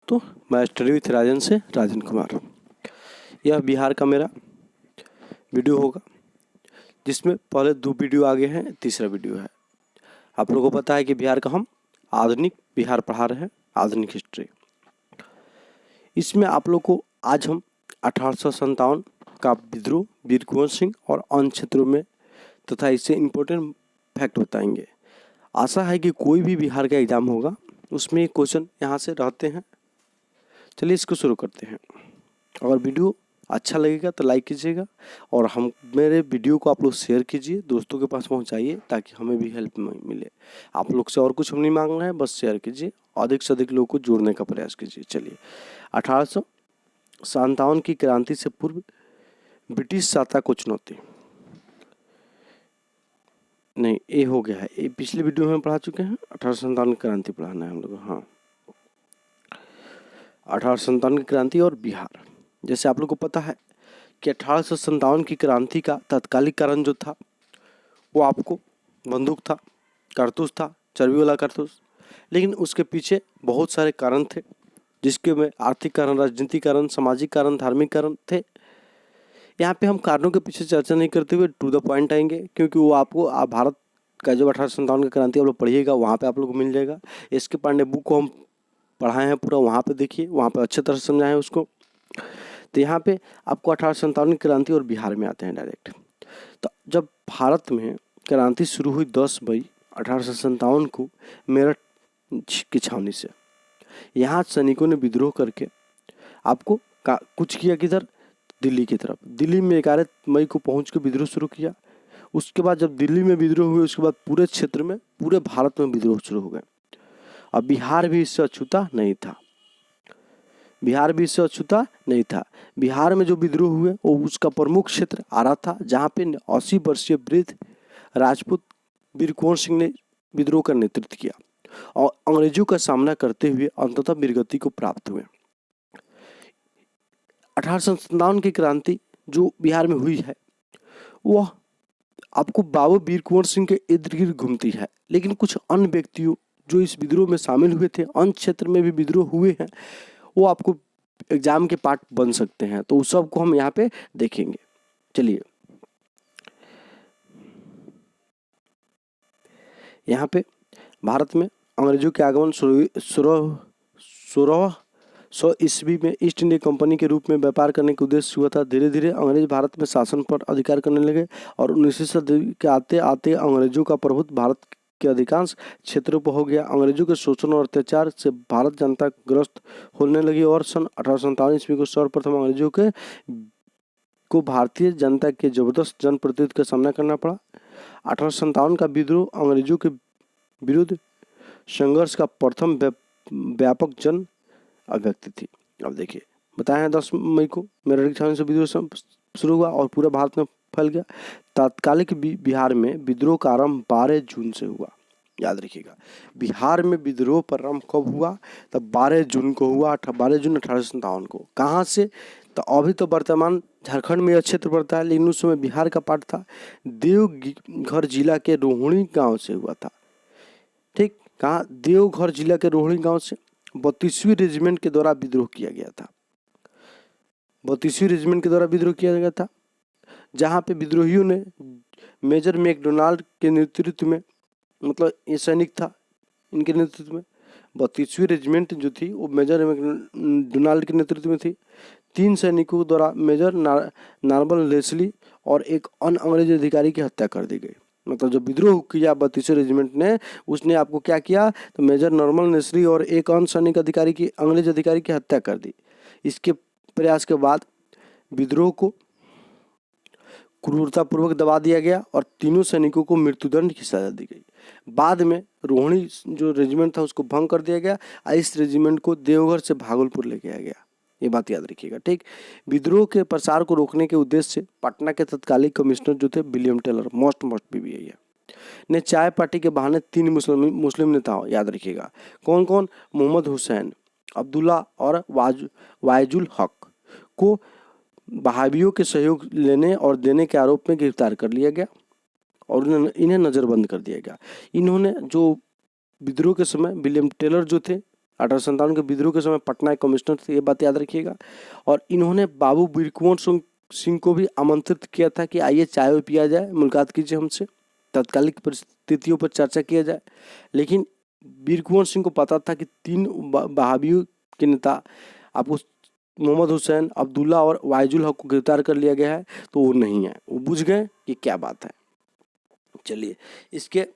दोस्तों, मैं study with राजन से राजन कुमार। यह बिहार का मेरा वीडियो होगा जिसमें पहले 2 वीडियो आगे हैं, तीसरा वीडियो है। आप लोगों को पता है कि बिहार का हम आधुनिक बिहार पढ़ा रहे हैं, आधुनिक हिस्ट्री। इसमें आप लोग को आज हम 1857 का विद्रोह वीर कुंवर सिंह और अन्य क्षेत्रों में तथा इससे इम्पोर्टेंट फैक्ट बताएंगे। आशा है कि कोई भी बिहार का एग्जाम होगा उसमें एक क्वेश्चन यहाँ से रहते हैं। चलिए इसको शुरू करते हैं। अगर वीडियो अच्छा लगेगा तो लाइक कीजिएगा और मेरे वीडियो को आप लोग शेयर कीजिए, दोस्तों के पास पहुंचाइए ताकि हमें भी हेल्प मिले। आप लोग से और कुछ हम नहीं मांग रहे हैं, बस शेयर कीजिए, अधिक से अधिक लोगों को जोड़ने का प्रयास कीजिए। चलिए, 1857 की क्रांति से पूर्व ब्रिटिश सत्ता को चुनौती। नहीं, ये हो गया है, ये पिछले वीडियो में हम पढ़ा चुके हैं। 1857 की क्रांति पढ़ाना है हम लोग। हाँ, 1857 की क्रांति और बिहार। जैसे आप लोग को पता है कि 1857 की क्रांति का तात्कालिक कारण जो था वो आपको बंदूक था, कारतूस था, चर्बी वाला कारतूस। लेकिन उसके पीछे बहुत सारे कारण थे, जिसके में आर्थिक कारण, राजनीतिक कारण, सामाजिक कारण, धार्मिक कारण थे। यहाँ पे हम कारणों के पीछे चर्चा नहीं करते हुए टू द पॉइंट आएंगे, क्योंकि वो आपको भारत का जो 1857 की क्रांति आप लोग पढ़िएगा वहाँ पे आप लोग को मिल जाएगा। एस.के. पांडे बुक को हम पढ़ाए हैं पूरा, वहाँ पे देखिए, वहाँ पे अच्छे तरह से समझाए हैं उसको। तो यहाँ पे आपको 1857 की क्रांति और बिहार में आते हैं डायरेक्ट। तो जब भारत में क्रांति शुरू हुई 10 मई 1857 को मेरठ की छावनी से, यहाँ सैनिकों ने विद्रोह करके आपको कुछ किया किधर, दिल्ली की तरफ। दिल्ली में 11 मई को पहुँच के विद्रोह शुरू किया। उसके बाद जब दिल्ली में विद्रोह हुए उसके बाद पूरे क्षेत्र में, पूरे भारत में विद्रोह शुरू हो गए। अब बिहार भी इससे अछूता नहीं था। बिहार भी इससे अछूता नहीं था। बिहार में जो विद्रोह हुए वो उसका प्रमुख क्षेत्र आरा था, जहाँ पे 80 वर्षीय वृद्ध राजपूत वीर कुंवर सिंह ने विद्रोह का नेतृत्व किया और अंग्रेजों का सामना करते हुए अंततः वीरगति को प्राप्त हुए। 1857 की क्रांति जो बिहार में हुई है वह आपको बाबू वीर कुंवर सिंह के इर्द गिर्द घूमती है। लेकिन कुछ अन्य व्यक्तियों जो इस विद्रोह में शामिल हुए थे, अन्य क्षेत्र में भी विद्रोह हुए हैं, वो आपको एग्जाम के पार्ट बन सकते हैं। तो उस सब को हम यहाँ पे देखेंगे। चलिए, यहाँ पे भारत में अंग्रेजों के आगमन 1600 ईस्वी में ईस्ट इंडिया कंपनी के रूप में व्यापार करने के उद्देश्य हुआ था। धीरे धीरे अंग्रेज भारत में शासन पर अधिकार करने लगे और 19वीं सदी के आते आते अंग्रेजों का प्रभुत्व भारत के अधिकांश क्षेत्रों पर हो गया। अंग्रेजों के शोषण और अत्याचार से भारत जनता ग्रस्त होने लगी और सन 1857 ईस्वी को सर्वप्रथम अंग्रेजों को भारतीय जनता के जबरदस्त जनप्रतिनिधि का सामना करना पड़ा। 1857 का विद्रोह अंग्रेजों के विरुद्ध संघर्ष का प्रथम व्यापक जन अभिव्यक्ति थी। अब देखिए, बताया है 10 मई को मेरठ की छावनी से विद्रोह शुरू हुआ और पूरे भारत में फैल गया। तात्कालिक बिहार में विद्रोह का आरंभ 12 जून से हुआ। याद रखिएगा, बिहार में विद्रोह प्रारंभ कब हुआ? तब 12 जून को हुआ, 12 जून 1857 को। कहाँ से? तो अभी तो वर्तमान झारखंड में यह क्षेत्र पड़ता है, लेकिन उस समय बिहार का पार्ट था। देवघर जिला के रोहिणी गांव से हुआ था। ठीक, कहाँ? देवघर जिला के रोहिणी गांव से 32वीं रेजिमेंट के द्वारा विद्रोह किया गया था। 32वीं रेजिमेंट के द्वारा विद्रोह किया गया था, जहाँ पे विद्रोहियों ने मेजर मैकडोनाल्ड के नेतृत्व में, मतलब ये सैनिक था, इनके नेतृत्व में 32वीं रेजिमेंट जो थी वो मेजर मैकडोनाल्ड के नेतृत्व में थी। 3 सैनिकों द्वारा मेजर नार्मल लेस्ली और एक अन्य अंग्रेज अधिकारी की हत्या कर दी गई। मतलब जब विद्रोह किया 32वीं रेजिमेंट ने, उसने आपको क्या किया? तो मेजर नॉर्मल नेस्ली और एक अन्य सैनिक अधिकारी की, अंग्रेज अधिकारी की हत्या कर दी। इसके प्रयास के बाद विद्रोह को क्रूरतापूर्वक दबा दिया गया और तीनों सैनिकों को मृत्युदंड की सजा दी गई। बाद में रोहिणी जो रेजिमेंट था उसको भंग कर दिया गया और इस रेजिमेंट को देवघर से भागलपुर ले गया गया। ये बात याद रखिएगा, ठीक। विद्रोह के प्रसार को रोकने के उद्देश्य से पटना के तत्कालीन कमिश्नर जो थे विलियम टेलर, मोस्ट बीबीआई है, ने चाय पार्टी के बहाने 3 मुस्लिम नेताओं, याद रखिएगा कौन कौन, मोहम्मद हुसैन, अब्दुल्ला और वाइजुल हक को वहाबियों के सहयोग लेने और देने के आरोप में गिरफ्तार कर लिया गया और इन्हें नज़रबंद कर दिया गया। इन्होंने जो विद्रोह के समय विलियम टेलर जो थे 1857 के विद्रोह के समय पटना के कमिश्नर थे, ये बात याद रखिएगा। और इन्होंने बाबू वीर कुंवर सिंह को भी आमंत्रित किया था कि आइए चाय पिया जाए, मुलाकात कीजिए हमसे, तत्कालिक परिस्थितियों पर चर्चा किया जाए। लेकिन वीर कुंवर सिंह को पता था कि 3 बहाबियों के नेता आपको मोहम्मद हुसैन, अब्दुल्ला और वाइजुल हक को गिरफ्तार कर लिया गया है, तो वो नहीं है। वो बुझ गए कि क्या बात है। चलिए, इसके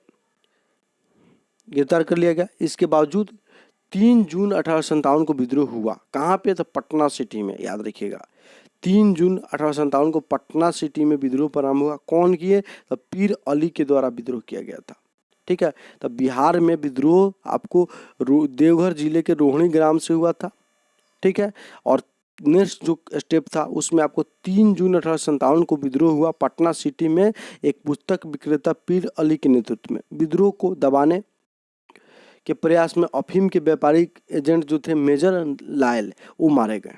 गिरफ्तार कर लिया गया। इसके बावजूद 3 जून 1857 को विद्रोह हुआ। कहाँ पे? तो पटना सिटी में, याद रखिएगा। 3 जून 1857 को पटना सिटी में विद्रोह प्रारंभ हुआ। कौन किए? तो पीर अली के द्वारा विद्रोह किया गया था। ठीक है, तो बिहार में विद्रोह आपको देवघर जिले के रोहिणी ग्राम से हुआ था। ठीक है, और नेक्स्ट जो स्टेप था उसमें आपको 3 जून 1857 को विद्रोह हुआ पटना सिटी में एक पुस्तक विक्रेता पीर अली के नेतृत्व में। विद्रोह को दबाने के प्रयास में अफीम के व्यापारिक एजेंट जो थे मेजर लायल, वो मारे गए।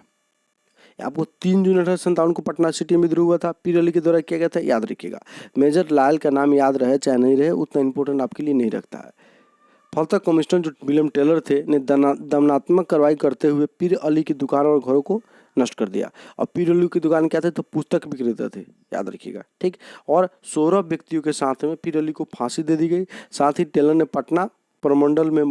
आपको 3 जून 1857 को पटना सिटी में विद्रोह हुआ था, पीर अली के द्वारा किया गया था, याद रखिएगा। मेजर लायल का नाम याद रहे चाहे नहीं रहे, उतना इंपॉर्टेंट आपके लिए नहीं रखता है। फलतः कमिश्नर जो विलियम टेलर थे ने दमनात्मक कार्रवाई करते हुए पीर अली की दुकान और घरों को नष्ट कर दिया। और पीर अली की दुकान क्या थे? तो पुस्तक विक्रेता थे, याद रखिएगा। ठीक, और 16 व्यक्तियों के साथ में पीर अली को फांसी दे दी गई। साथ ही टेलर ने पटना प्रमंडल में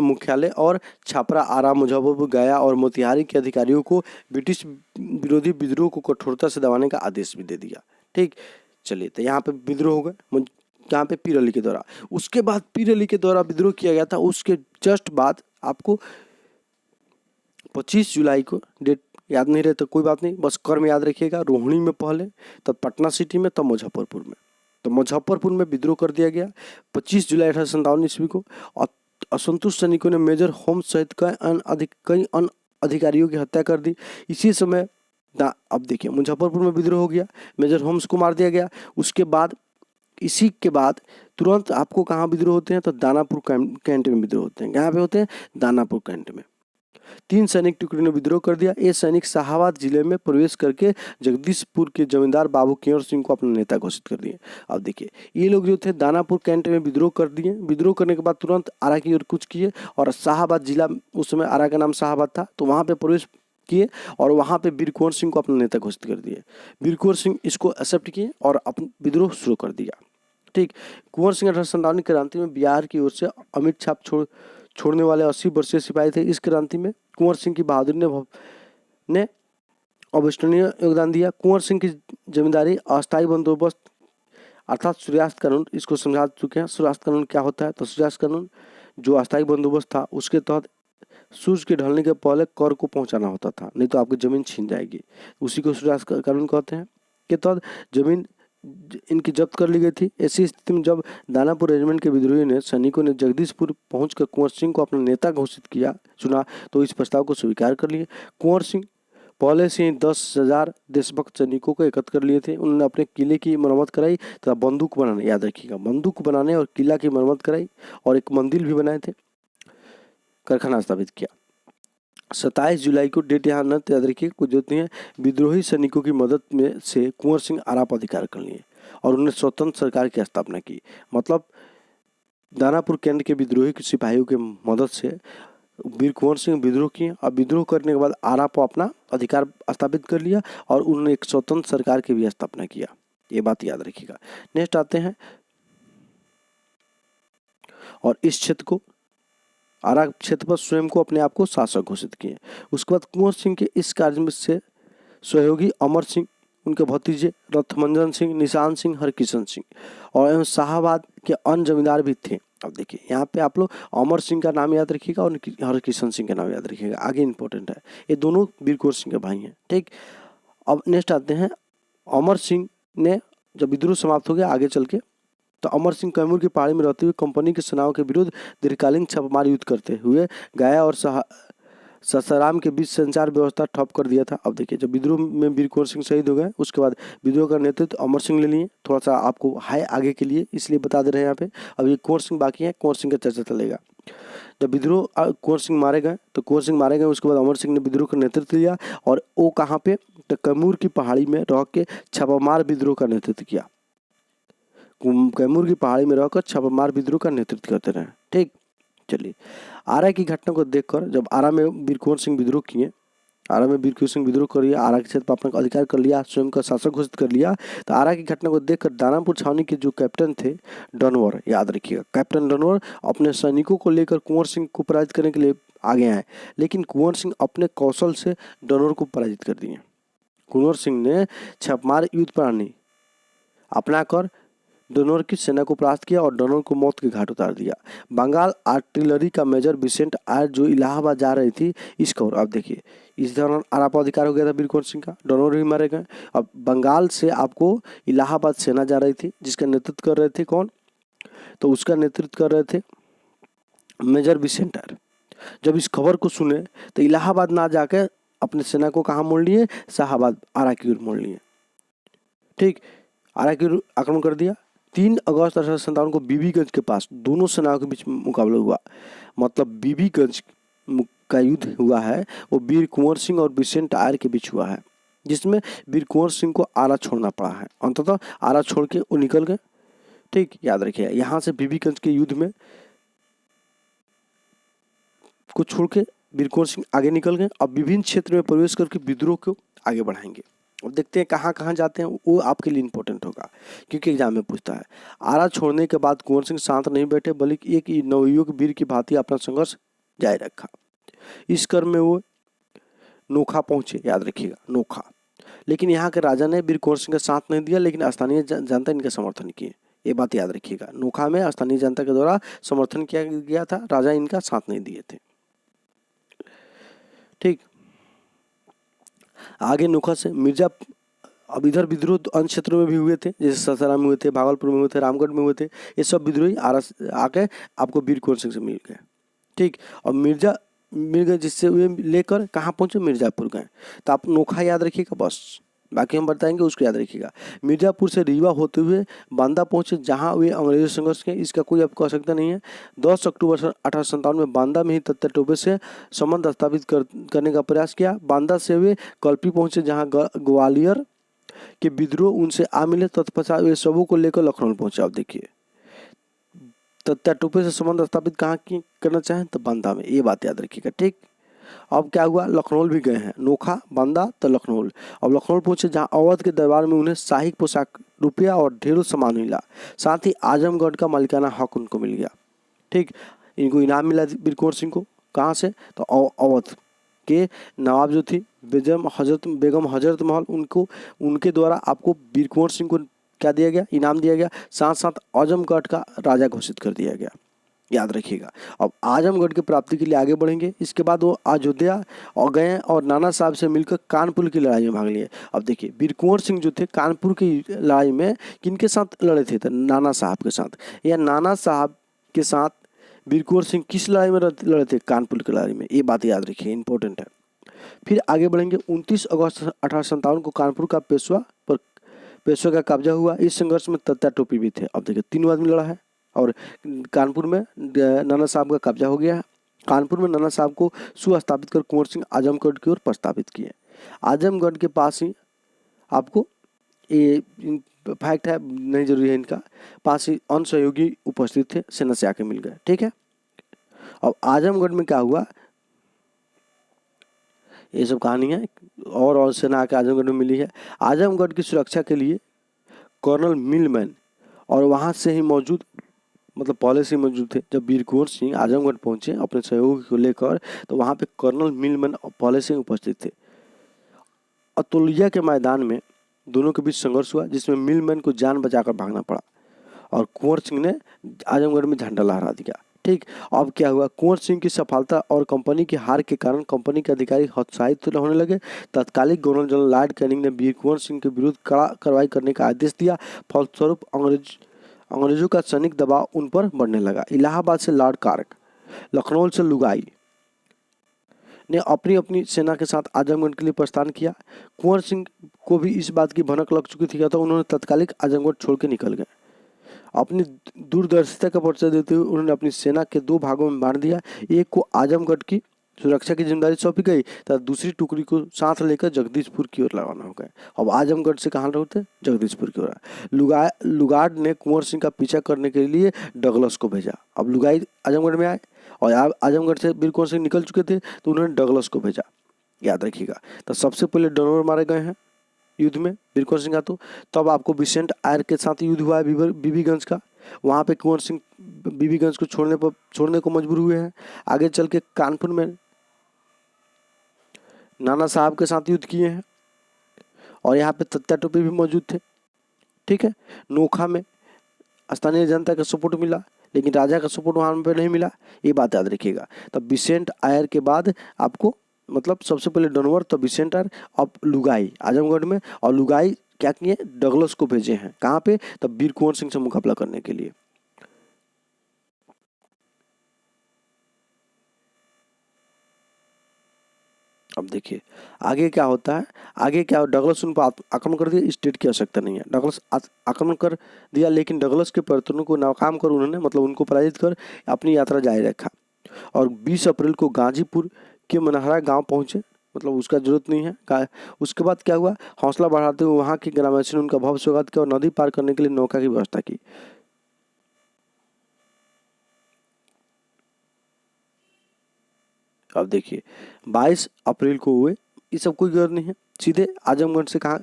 मुख्यालय और छपरा, आरा, मुजफ्फरपुर, गया और मोतिहारी के अधिकारियों को ब्रिटिश विरोधी विद्रोह को कठोरता से दबाने का आदेश भी दे दिया। ठीक, चलिए, तो यहाँ पे विद्रोह हो गए, यहाँ पे पीर अली के द्वारा। उसके बाद पीर अली के द्वारा विद्रोह किया गया था। उसके जस्ट बाद आपको 25 जुलाई को, डेट याद नहीं रहे तो कोई बात नहीं, बस कर्म याद रखिएगा। रोहिणी में पहले, तब पटना सिटी में, तब मुजफ्फरपुर में। तो मुजफ्फरपुर में विद्रोह कर दिया गया 25 जुलाई 1857 ईस्वी को। और असंतुष्ट सैनिकों ने मेजर होम्स सहित कई अन्य अधिकारियों की हत्या कर दी। इसी समय अब देखिए, मुजफ्फरपुर में विद्रोह हो गया, मेजर होम्स को मार दिया गया। उसके बाद इसी के बाद तुरंत आपको कहाँ विद्रोह होते हैं? तो दानापुर कैंट में विद्रोह होते हैं। कहाँ पे होते हैं? दानापुर कैंट में। 3 सैनिक टुकड़े ने विद्रोह कर दिया। ये सैनिक शाहाबाद जिले में प्रवेश करके जगदीशपुर के जमींदार बाबू कुंवर सिंह को अपना नेता घोषित कर दिए। अब देखिए, ये लोग जो थे दानापुर कैंट में विद्रोह कर दिए। विद्रोह करने के बाद तुरंत आरा की ओर कूच किए और शाहाबाद जिला, उस समय आरा का नाम शाहाबाद था, तो वहाँ पे प्रवेश किए और वहाँ पे वीर कुंवर सिंह को अपना नेता घोषित कर दिए। वीर कुंवर सिंह इसको एक्सेप्ट किए और अपना विद्रोह शुरू कर दिया। ठीक, कुंवर सिंह 1857 क्रांति में बिहार की ओर से अमिट छाप छोड़ने वाले 80 वर्षीय सिपाही थे। इस क्रांति में कुंवर सिंह की बहादुरी ने अविस्मरणीय योगदान दिया। कुंवर सिंह की जमींदारी अस्थायी बंदोबस्त अर्थात सूर्यास्त कानून, इसको समझा चुके हैं। सूर्यास्त कानून क्या होता है? तो सूर्यास्त कानून जो अस्थायी बंदोबस्त था, उसके तहत सूर्य के ढलने के पहले कर को पहुंचाना होता था, नहीं तो आपकी जमीन छीन जाएगी। उसी को सूर्यास्त कानून कहते हैं। के तहत जमीन इनकी जब्त कर ली गई थी। ऐसी स्थिति में जब दानापुर रेजिमेंट के विद्रोहियों ने सैनिकों ने जगदीशपुर पहुंचकर कुंवर सिंह को अपना नेता घोषित चुना, तो इस प्रस्ताव को स्वीकार कर लिए। कुंवर सिंह पहले से ही 10,000 देशभक्त सैनिकों को एकत्र कर लिए थे। उन्होंने अपने किले की मरम्मत कराई तथा बंदूक बनाने, याद रखिएगा, बंदूक बनाने और किला की मरम्मत कराई और एक मंदिर भी बनाए थे, कारखाना स्थापित किया। 27 जुलाई को, डेट यहाँ न याद रखिए, कुछ जरूरत नहीं है। विद्रोही सैनिकों की मदद में से कुंवर सिंह आरा पर अधिकार कर लिए और उन्होंने स्वतंत्र सरकार की स्थापना की। मतलब दानापुर कैंट के विद्रोही सिपाहियों के मदद से वीर कुंवर सिंह विद्रोह किए और विद्रोह करने के बाद आरा पर अपना अधिकार स्थापित कर लिया और उन्होंने एक स्वतंत्र सरकार की भी स्थापना किया। ये बात याद रखिएगा। नेक्स्ट आते हैं, और इस क्षेत्र को, आरा क्षेत्र पर स्वयं को अपने आप को शासक घोषित किए। उसके बाद कुंवर सिंह के इस कार्य में से सहयोगी अमर सिंह, उनके भतीजे रथमंजन सिंह, निशान सिंह, हरकिशन सिंह और एवं शाहाबाद के अन्य जमींदार भी थे। अब देखिए, यहाँ पे आप लोग अमर सिंह का नाम याद रखिएगा और हरकिशन सिंह का नाम याद रखिएगा, आगे इंपॉर्टेंट है। ये दोनों वीर कुंवर सिंह के भाई हैं। ठीक, अब नेक्स्ट आते हैं, अमर सिंह ने जब विद्रोह समाप्त हो गया आगे चल के, तो अमर सिंह कैमूर की पहाड़ी में रहते हुए कंपनी के सेनाओं के विरुद्ध दीर्घकालीन छापामार युद्ध करते हुए गया और सासाराम के बीच संचार व्यवस्था ठप कर दिया था। अब देखिए, जब विद्रोह में वीर कुंवर सिंह शहीद हो गए, उसके बाद विद्रोह का नेतृत्व अमर सिंह ले लिए। थोड़ा सा आपको हाई आगे के लिए इसलिए बता दे रहे हैं यहाँ पे। अब ये कुंवर सिंह बाकी है, कुंवर सिंह का चर्चा चलेगा। जब विद्रोह कुंवर सिंह मारे गए, तो कुंवर सिंह मारे गए, उसके बाद अमर सिंह ने विद्रोह का नेतृत्व लिया और वो कहाँ पे? तो कैमूर की पहाड़ी में रह के छापामार विद्रोह का नेतृत्व किया। कैमूर की पहाड़ी में रहकर छापामार विद्रोह का नेतृत्व करते रहे। ठीक, चलिए आरा की घटना को देखकर, जब आरा में वीर कुंवर सिंह विद्रोह किए, आरा में वीर कुंवर सिंह विद्रोह कर लिया, आरा के क्षेत्र पर अपना अधिकार कर लिया, स्वयं का शासक घोषित कर लिया, तो आरा की घटना को देखकर दानापुर छावनी के जो कैप्टन थे डनवर, याद रखिएगा कैप्टन डनवर अपने सैनिकों को लेकर कुंवर सिंह को पराजित करने के लिए आगे आए, लेकिन कुंवर सिंह अपने कौशल से डनवर को पराजित कर दिए। कुंवर सिंह ने छापामार युद्ध प्रणाली अपनाकर डनवर की सेना को परास्त किया और डनवर को मौत के घाट उतार दिया। बंगाल आर्टिलरी का मेजर विसेंट आयर जो इलाहाबाद जा रही थी, इस खबर आप देखिए, इस दौरान आरा पर अधिकार हो गया था वीर कुंवर सिंह का, डनवर भी मारे गए। अब बंगाल से आपको इलाहाबाद सेना जा रही थी, जिसका नेतृत्व कर रहे थे कौन, तो उसका नेतृत्व कर रहे थे मेजर विसेंट आयर। जब इस खबर को सुने तो इलाहाबाद ना जाकर अपने सेना को कहाँ मोड़ लिए, शाहाबाद आरा की ओर मोड़ लिए। ठीक, आरा की ओर आक्रमण कर दिया। 3 अगस्त 1857 को बीबीगंज के पास दोनों सेनाओं के बीच मुकाबला हुआ, मतलब बीबीगंज का युद्ध हुआ है वो वीर कुंवर सिंह और विसेंट आयर के बीच हुआ है, जिसमें वीर कुंवर सिंह को आरा छोड़ना पड़ा है। अंततः आरा छोड़ के वो निकल गए। ठीक, याद रखिए, यहाँ से बीबीगंज के युद्ध में को छोड़ के वीर कुंवर सिंह आगे निकल गए। अब विभिन्न क्षेत्र में प्रवेश करके विद्रोह को आगे बढ़ाएंगे। अब देखते हैं कहाँ कहाँ जाते हैं, वो आपके लिए इंपॉर्टेंट होगा क्योंकि एग्जाम में पूछता है। आरा छोड़ने के बाद कुंवर सिंह शांत नहीं बैठे, बल्कि एक नवयुवक वीर की भांति अपना संघर्ष जारी रखा। इस क्रम में वो नोखा पहुंचे, याद रखिएगा नोखा, लेकिन यहाँ के राजा ने वीर कुंवर सिंह का साथ नहीं दिया, लेकिन स्थानीय जनता इनका समर्थन किए। ये बात याद रखिएगा, नोखा में स्थानीय जनता के द्वारा समर्थन किया गया था, राजा इनका साथ नहीं दिए थे। ठीक, आगे नोखा से मिर्जा, अब इधर विद्रोह अन्य क्षेत्रों में भी हुए थे, जैसे सासाराम में हुए थे, भागलपुर में हुए थे, रामगढ़ में हुए थे। ये सब विद्रोही आके आपको वीर कुंवर सिंह से मिल गए। ठीक, और मिर्जा मिल गए, जिससे वे लेकर कहाँ पहुंचे, मिर्जापुर गए। तो आप नोखा याद रखिएगा, बस बाकी हम बताएंगे उसको याद रखिएगा। मिर्जापुर से रीवा होते हुए बांदा पहुंचे, जहां वे अंग्रेजों से संघर्ष किए, इसका कोई आपको आवश्यकता नहीं है। 10 अक्टूबर 1857 में बांदा में ही तत्या टोपे से संबंध स्थापित करने का प्रयास किया। बांदा से वे कल्पी पहुंचे, जहाँ ग्वालियर के विद्रोह उनसे आ मिले। तत्पश्चात वे सबों को लेकर लखनऊ पहुंचे। आप देखिए, तत्या टोपे से संबंध स्थापित कहाँ करना चाहें, तो बांदा में, ये बात याद रखिएगा। ठीक, अब क्या हुआ, लखनऊ भी गए हैं, नोखा बांदा तो लखनऊ। अब लखनऊ पहुंचे, जहां अवध के दरबार में उन्हें शाही पोशाक, रुपया और ढेरों सामान मिला, साथ ही आजमगढ़ का मालिकाना हक उनको मिल गया। ठीक, इनको इनाम मिला वीर कुंवर सिंह को, कहाँ से, तो अवध के नवाब जो थी बेगम हजरत महल, उनके द्वारा आपको वीर कुंवर सिंह को क्या दिया गया, इनाम दिया गया, साथ साथ आजमगढ़ का राजा घोषित कर दिया गया। याद रखिएगा। अब आजमगढ़ की प्राप्ति के लिए आगे बढ़ेंगे। इसके बाद वो अयोध्या और गए और नाना साहब से मिलकर कानपुर की लड़ाई में भाग लिए। अब देखिए, वीर कुंवर सिंह जो थे कानपुर की लड़ाई में किनके साथ लड़े थे, तो नाना साहब के साथ। या नाना साहब के साथ वीर कुंवर सिंह किस लड़ाई में लड़े थे, कानपुर की लड़ाई में। ये बात याद रखिए, इंपॉर्टेंट है। फिर आगे बढ़ेंगे। 29 अगस्त 1857 को कानपुर का पेशवा का कब्जा हुआ। इस संघर्ष में तत्या टोपी भी थे। अब देखिए, 3 आदमी लड़ा है और कानपुर में नाना साहब का कब्जा हो गया है। कानपुर में नाना साहब को सुस्थापित कर कुंवर सिंह आजमगढ़ की ओर प्रस्तावित किए। आजमगढ़ के पास ही आपको, ये फैक्ट है, नहीं जरूरी है इनका, पास ही अन्य सहयोगी उपस्थित थे, सेना से आके मिल गए। ठीक है, अब आजमगढ़ में क्या हुआ, ये सब कहानी है, और सेना आके आजमगढ़ में मिली है। आजमगढ़ की सुरक्षा के लिए कर्नल मिलमैन और वहाँ से ही मौजूद, मतलब पहले से मौजूद थे। जब वीर कुंवर सिंह आजमगढ़ पहुंचे अपने सहयोगी को लेकर, तो वहाँ पे कर्नल मिलमैन पहले से उपस्थित थे। अतुलिया के मैदान में दोनों के बीच संघर्ष हुआ, जिसमें मिलमैन को जान बचाकर भागना पड़ा और कुंवर सिंह ने आजमगढ़ में झंडा लहरा दिया। ठीक, अब क्या हुआ, कुंवर सिंह की सफलता और कंपनी की हार के कारण कंपनी के अधिकारी हतोत्साहित होने लगे। तत्कालिक गवर्नर जनरल लॉर्ड कैनिंग ने वीर कुंवर सिंह के विरुद्ध कड़ा कार्रवाई करने का आदेश दिया। फलस्वरूप अंग्रेजों का सैनिक दबाव उन पर बढ़ने लगा। इलाहाबाद से लॉर्ड कार्क, लखनऊ से लुगाई ने अपनी अपनी सेना के साथ आजमगढ़ के लिए प्रस्थान किया। कुंवर सिंह को भी इस बात की भनक लग चुकी थी, तो उन्होंने तत्कालिक आजमगढ़ छोड़ के निकल गए। अपनी दूरदर्शिता का परिचय देते हुए उन्होंने अपनी सेना के 2 भागों में बांट दिया। एक को आजमगढ़ की सुरक्षा की जिम्मेदारी सौंपी गई, तो दूसरी टुकड़ी को साथ लेकर जगदीशपुर की ओर रवाना हो गए। अब आजमगढ़ से कहाँ होते, जगदीशपुर की ओर। लुगाड ने कुंवर सिंह का पीछा करने के लिए डगलस को भेजा। अब लुगाई आजमगढ़ में आए और आजमगढ़ से वीर कुंवर सिंह निकल चुके थे, तो उन्होंने डगलस को भेजा, याद रखिएगा। तो सबसे पहले डनोर मारे गए हैं युद्ध में वीर कुंवर सिंह का। तो तब आपको बिसेंट आयर के साथ युद्ध हुआ है बीबीगंज का। वहाँ पे कुंवर सिंह बीबीगंज को छोड़ने को मजबूर हुए हैं। आगे चल के कानपुर में नाना साहब के साथ युद्ध किए हैं और यहाँ पे तत्या टोपे भी मौजूद थे। ठीक है, नोखा में स्थानीय जनता का सपोर्ट मिला, लेकिन राजा का सपोर्ट वहाँ पे नहीं मिला, ये बात याद रखिएगा। तब बिसेंट आयर के बाद आपको मतलब सबसे पहले डनवर, तो बिसेंट आयर, अब लुगाई आजमगढ़ में। और लुगाई क्या किए, डगलस को भेजे हैं कहाँ पे, तब वीर कुंवर सिंह से मुकाबला करने के लिए। अब देखिए आगे क्या होता है। आगे क्या, डगलस उन पर आक्रमण कर दिया, स्टेट की आवश्यकता नहीं है, डगलस आक्रमण कर दिया, लेकिन डगलस के प्रयत्नों को नाकाम कर उन्होंने मतलब उनको पराजित कर अपनी यात्रा जारी रखा। और 20 अप्रैल को गाजीपुर के मनहरा गांव पहुंचे, मतलब उसका जरूरत नहीं है। उसके बाद क्या हुआ, हौसला बढ़ाते हुए वहां के ग्रामवासियों ने उनका भव्य स्वागत किया और नदी पार करने के लिए नौका की व्यवस्था की। अब देखिए 22 अप्रैल को हुए, ये सब कोई गौर नहीं है, सीधे आजमगढ़ से कहा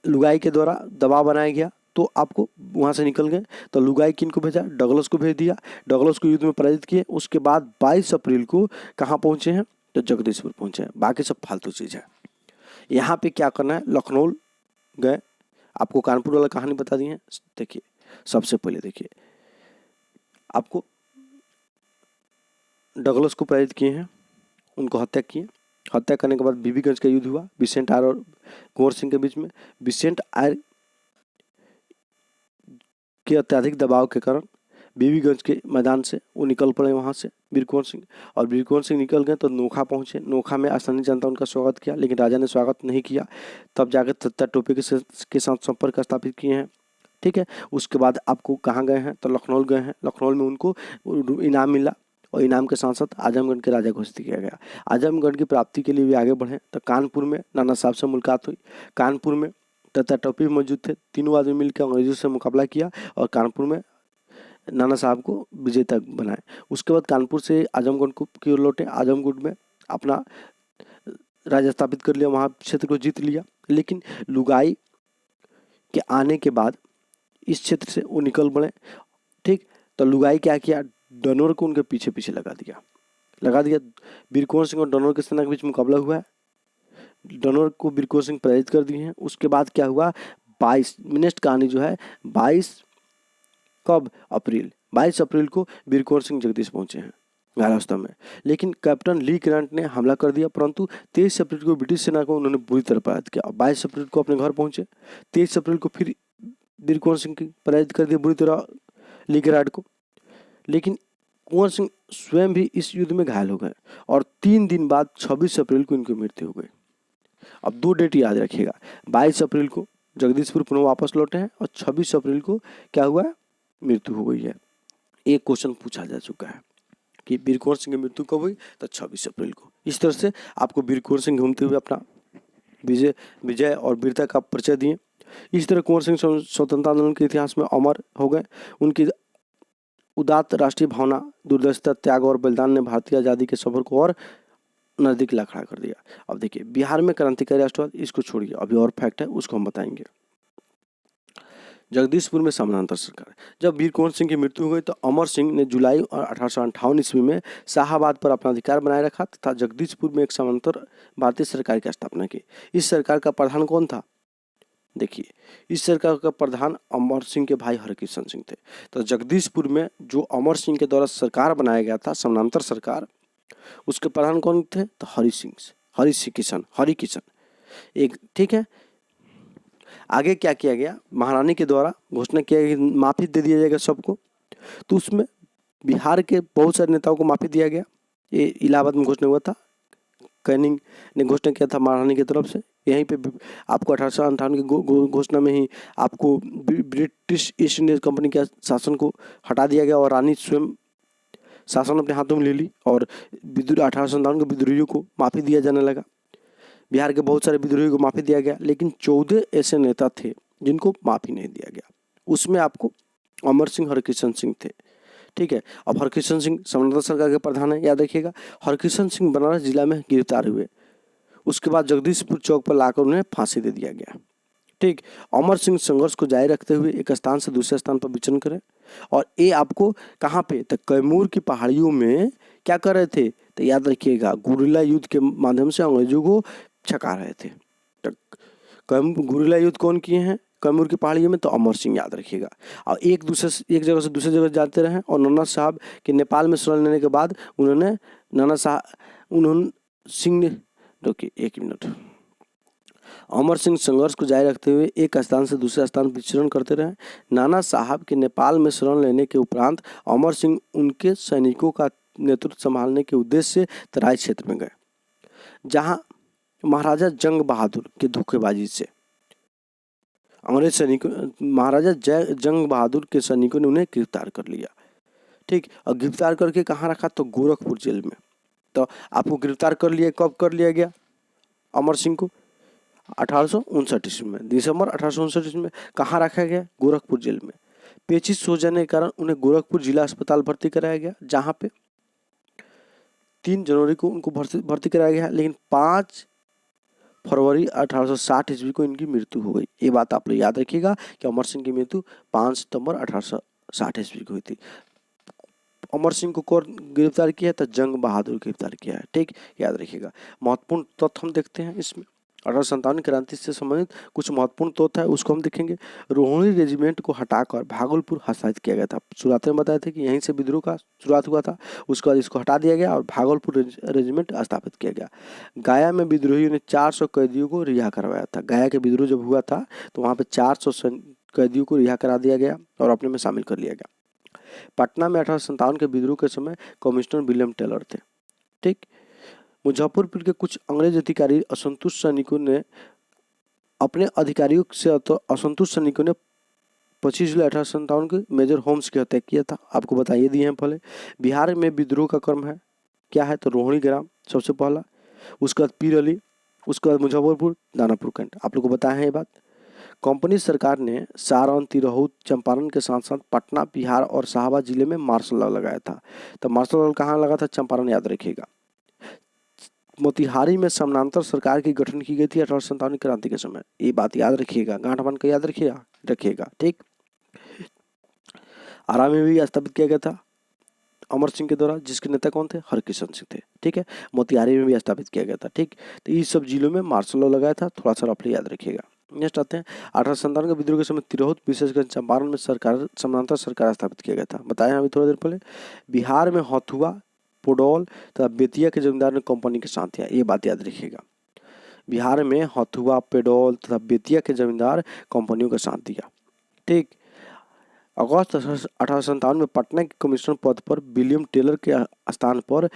लुगाई के द्वारा दबाव बनाया गया, तो आपको वहां से निकल गए। तो लुगाई किन को भेजा, डगलस को भेज दिया, डगलस को युद्ध में पराजित किए। उसके बाद 22 अप्रैल को कहाँ पहुंचे हैं, तो जगदीशपुर पहुंचे हैं। बाकी सब फालतू चीज़ है। यहाँ पे क्या करना है, लखनऊ गए, आपको कानपुर वाला कहानी बता दी है। देखिए सबसे पहले देखिए आपको डगलस को पराजित किए हैं, उनको हत्या किए। हत्या करने के बाद बीबीगंज का युद्ध हुआ बिसेंट आयर और कुंवर सिंह के बीच में। बिसेंट आयर के अत्यधिक दबाव के कारण बीबीगंज के मैदान से वो निकल पड़े वहाँ से वीर कुंवर सिंह, और वीर कुंवर सिंह निकल गए तो नोखा पहुँचे। नोखा में स्थानीय जनता उनका स्वागत किया, लेकिन राजा ने स्वागत नहीं किया। तब जाकर तत्या टोपे के साथ संपर्क स्थापित किए हैं। ठीक है, उसके बाद आपको कहाँ गए हैं, तो लखनऊ गए हैं। लखनऊ में उनको इनाम मिला और इनाम के साथ साथ आजमगढ़ के राजा घोषित किया गया। आजमगढ़ की प्राप्ति के लिए भी आगे बढ़े, तो कानपुर में नाना साहब से मुलाकात हुई। कानपुर में तत्या टोपे मौजूद थे, तीनों आदमी मिलकर अंग्रेजों से मुकाबला किया और कानपुर में नाना साहब को विजेता बनाए। उसके बाद कानपुर से आजमगढ़ की ओर लौटे। आजमगढ़ में अपना राजा स्थापित कर लिया, वहाँ क्षेत्र को जीत लिया। लेकिन लुगाई के आने के बाद इस क्षेत्र से वो निकल पड़े। ठीक, तो लुगाई क्या किया, डनोर को उनके पीछे पीछे लगा दिया। वीर कुंवर सिंह और डनोर के सेना के बीच मुकाबला हुआ है। डनोर को वीर कुंवर सिंह पराजित कर दिए हैं। उसके बाद क्या हुआ, 22 नेक्स्ट कहानी जो है 22 अप्रैल को वीर कुंवर सिंह जगदीश पहुंचे हैं महाराष्ट्र में। लेकिन कैप्टन ली ग्रांट ने हमला कर दिया, परंतु 23 अप्रैल को ब्रिटिश सेना को उन्होंने बुरी तरह पराजित किया। 22 अप्रैल को अपने घर पहुंचे। 23 अप्रैल को फिर वीर कुंवर सिंह की पराजित कर दिया बुरी तरह ली ग्रांट को। लेकिन कुंवर सिंह स्वयं भी इस युद्ध में घायल हो गए और 3 दिन बाद 26 अप्रैल को इनकी मृत्यु हो गई। अब 2 डेट याद रखिएगा, 22 अप्रैल को जगदीशपुर पुनः वापस लौटे हैं और 26 अप्रैल को क्या हुआ है, मृत्यु हो गई है। एक क्वेश्चन पूछा जा चुका है कि वीर कुंवर सिंह की मृत्यु कब हुई, तो 26 अप्रैल को। इस तरह से आपको वीर कुंवर सिंह घूमते हुए अपना विजय और वीरता का परिचय दिए। इस तरह कुंवर सिंह स्वतंत्रता आंदोलन के इतिहास में अमर हो गए। उनकी उदात्त राष्ट्रीय भावना, दूरदर्शिता, त्याग और बलिदान ने भारतीय आज़ादी के सफर को और नजदीक ला खड़ा कर दिया। अब देखिए बिहार में क्रांतिकारी राष्ट्रवाद, इसको छोड़िए, अभी और फैक्ट है उसको हम बताएंगे। जगदीशपुर में समानांतर सरकार। जब वीर कुंवर सिंह की मृत्यु हो गई तो अमर सिंह ने जुलाई 1858 ईस्वी में शाहाबाद पर अपना अधिकार बनाए रखा तथा जगदीशपुर में एक समानांतर भारतीय सरकार की स्थापना की। इस सरकार का प्रधान कौन था, देखिए इस सरकार का प्रधान अमर सिंह के भाई हरिकिशन सिंह थे। तो जगदीशपुर में जो अमर सिंह के द्वारा सरकार बनाया गया था समानांतर सरकार, उसके प्रधान कौन थे, तो हरिकिशन एक। ठीक है, आगे क्या किया गया, महारानी के द्वारा घोषणा किया गया कि माफी दे दिया जाएगा सबको। तो उसमें बिहार के बहुत सारे नेताओं को माफी दिया गया। ये इलाहाबाद में घोषणा हुआ था, कैनिंग ने घोषणा किया था महारानी की तरफ से। यहीं पे आपको 1858 की घोषणा में ही आपको ब्रिटिश ईस्ट इंडिया कंपनी के शासन को हटा दिया गया और रानी स्वयं शासन अपने हाथों में ले ली और विद्रोह 1857 के विद्रोहियों को माफ़ी दिया जाने लगा। बिहार के बहुत सारे विद्रोहियों को माफ़ी दिया गया, लेकिन 14 ऐसे नेता थे जिनको माफ़ी नहीं दिया गया। उसमें आपको अमर सिंह, हरकिशन सिंह थे। ठीक है, अब हरकिशन सिंह समानांतर सरकार के प्रधान है, याद रखिएगा। हरकिशन सिंह बनारस जिला में गिरफ्तार हुए, उसके बाद जगदीशपुर चौक पर लाकर उन्हें फांसी दे दिया गया। ठीक, अमर सिंह संघर्ष को जारी रखते हुए एक स्थान से दूसरे स्थान पर विचरण करें, और ये आपको कहाँ पे, तो कैमूर की पहाड़ियों में क्या कर रहे थे, तो याद रखिएगा गुरिल्ला युद्ध के माध्यम से अंग्रेजों को छका रहे थे। गुरिल्ला युद्ध कौन किए हैं कैमूर की पहाड़ियों में, तो अमर सिंह, याद रखिएगा। और एक जगह से दूसरी जगह जाते रहे, और नाना साहब के नेपाल में शरण लेने के बाद उन्होंने सिंह ने, रुकिए एक मिनट, अमर सिंह संघर्ष को जारी रखते हुए एक स्थान से दूसरे स्थान विचरण करते रहे। नाना साहब के नेपाल में शरण लेने के उपरांत अमर सिंह उनके सैनिकों का नेतृत्व संभालने के उद्देश्य से तराई क्षेत्र में गए, जहां महाराजा जंग बहादुर के धोखेबाजी से अंग्रेज सैनिकों, महाराजा जंग बहादुर के सैनिकों ने उन्हें गिरफ्तार कर लिया। ठीक, और गिरफ्तार करके कहाँ रखा, तो गोरखपुर जेल में। तो आपको गिरफ्तार कर लिया, कब कर लिया गया अमर सिंह को, 1859 ईस्वी में, दिसंबर 1859 ईस्वी में। कहाँ रखा गया, गोरखपुर जेल में। पेचिश हो जाने के कारण उन्हें गोरखपुर जिला अस्पताल भर्ती कराया गया, जहाँ पे 3 जनवरी को उनको भर्ती कराया गया, लेकिन 5 फरवरी 1860 ईस्वी को इनकी मृत्यु हो गई। ये बात आप लोग याद रखिएगा कि अमर सिंह की मृत्यु 5 सितंबर 1860 ईस्वी को हुई थी। अमर सिंह को कौन गिरफ्तार किया है, तो जंग बहादुर गिरफ्तार किया है। ठीक, याद रखिएगा। महत्वपूर्ण तथ्य हम देखते हैं इसमें, 1857 क्रांति से संबंधित कुछ महत्वपूर्ण तथ्य है, उसको हम देखेंगे। रोहिणी रेजिमेंट को हटाकर भागलपुर हस्तांतरित किया गया था। शुरुआत में बताए थे कि यहीं से विद्रोह का शुरुआत हुआ था, उसके बाद इसको हटा दिया गया और भागलपुर रेजिमेंट स्थापित किया गया। गया में विद्रोहियों ने 400 कैदियों को रिहा करवाया था। गया के विद्रोह जब हुआ था तो वहाँ पे 400 कैदियों को रिहा करा दिया गया और अपने में शामिल कर लिया गया। पटना में 1857 के विद्रोह के समय कमिश्नर विलियम टेलर थे। ठीक, मुजफ्फरपुर के कुछ अंग्रेज अधिकारी असंतुष्ट सैनिकों ने 25 जुलाई 1857 को मेजर होम्स की हत्या किया था। आपको बताइए दिए हैं पहले। बिहार में विद्रोह का क्रम है क्या है, तो रोहिणी ग्राम सबसे पहला, उसके बाद पीर अली, उसके बाद मुजफ्फरपुर, दानापुर कैंट। आप लोग को बताया है ये बात। कंपनी सरकार ने सारण, तिरहुत, चंपारण के साथ साथ पटना, बिहार और शाहबाद जिले में मार्शल लॉ लगाया था। तो मार्शल लॉ कहाँ लगा था, चंपारण, याद रखिएगा। मोतिहारी में समानांतर सरकार की गठन की गई थी 1857 क्रांति के समय। ये बात याद रखिएगा, गांठ बांध कर याद रखिएगा। ठीक, आरा में भी स्थापित किया गया था अमर सिंह के द्वारा, जिसके नेता कौन थे, हरकिशन सिंह थे। ठीक है, मोतिहारी में भी स्थापित किया गया था। ठीक, तो इस सब जिलों में मार्शल लॉ लगाया था, थोड़ा सा रफली याद रखिएगा। नेक्स्ट आते हैं 1857 के विद्रोह के समय तिरहुत, विशेषकर चंपारण में समानांतर सरकार स्थापित किया गया था। बताया अभी थोड़ी देर पहले। बिहार में हथुआ, पोडौल तथा बेतिया के जमींदार ने कंपनी के साथ दिया, ये बात याद रखिएगा। बिहार में हथुआ, पेडौल तथा बेतिया के जमींदार कंपनियों का साथ दिया। ठीक, अगस्त 1857 में पटना के कमिश्नर पद पर विलियम टेलर के स्थान पर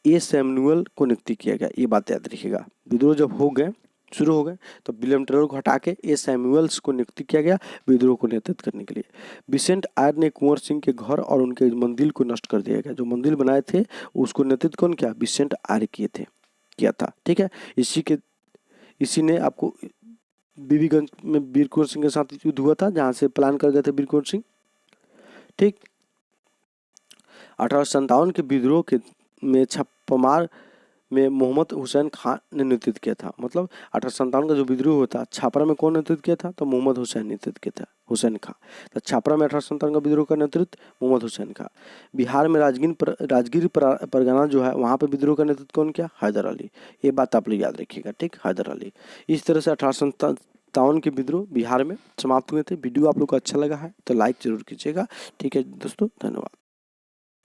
ए सैमुअल को नियुक्ति किया गया, ये बात याद रखिएगा। विद्रोह जब शुरू हो गए तो विलियम टेलर को हटा के ए सैमुअल्स को नियुक्ति किया गया विद्रोह को नेतृत्व करने के लिए। विसेंट आयर ने कुंवर सिंह के घर और उनके मंदिर को नष्ट कर दिया गया। जो मंदिर बनाए थे उसको नेतृत्व कौन किया, विसेंट आयर किया था। ठीक है, इसी ने आपको बीबीगंज में वीर कुंवर सिंह के साथ युद्ध हुआ था, जहां से प्लान कर गए थे वीर कुंवर सिंह। ठीक, 1857 के विद्रोह में छापामार में मोहम्मद हुसैन खान ने नेतृत्व किया था। मतलब 1857 का जो विद्रोह हुआ था, छापरा में कौन नेतृत्व किया था, तो मोहम्मद हुसैन नेतृत्व किया था, हुसैन खां। तो छापरा में 1857 का विद्रोह का नेतृत्व मोहम्मद हुसैन खां। बिहार में राजगीर परगना जो है वहाँ पे विद्रोह का नेतृत्व कौन किया, हैदर अली। ये बात आप लोग याद रखिएगा। ठीक, हैदर अली। इस तरह से 1857 के विद्रोह बिहार में समाप्त हुए थे। वीडियो आप लोग को अच्छा लगा है तो लाइक जरूर कीजिएगा। ठीक है दोस्तों, धन्यवाद।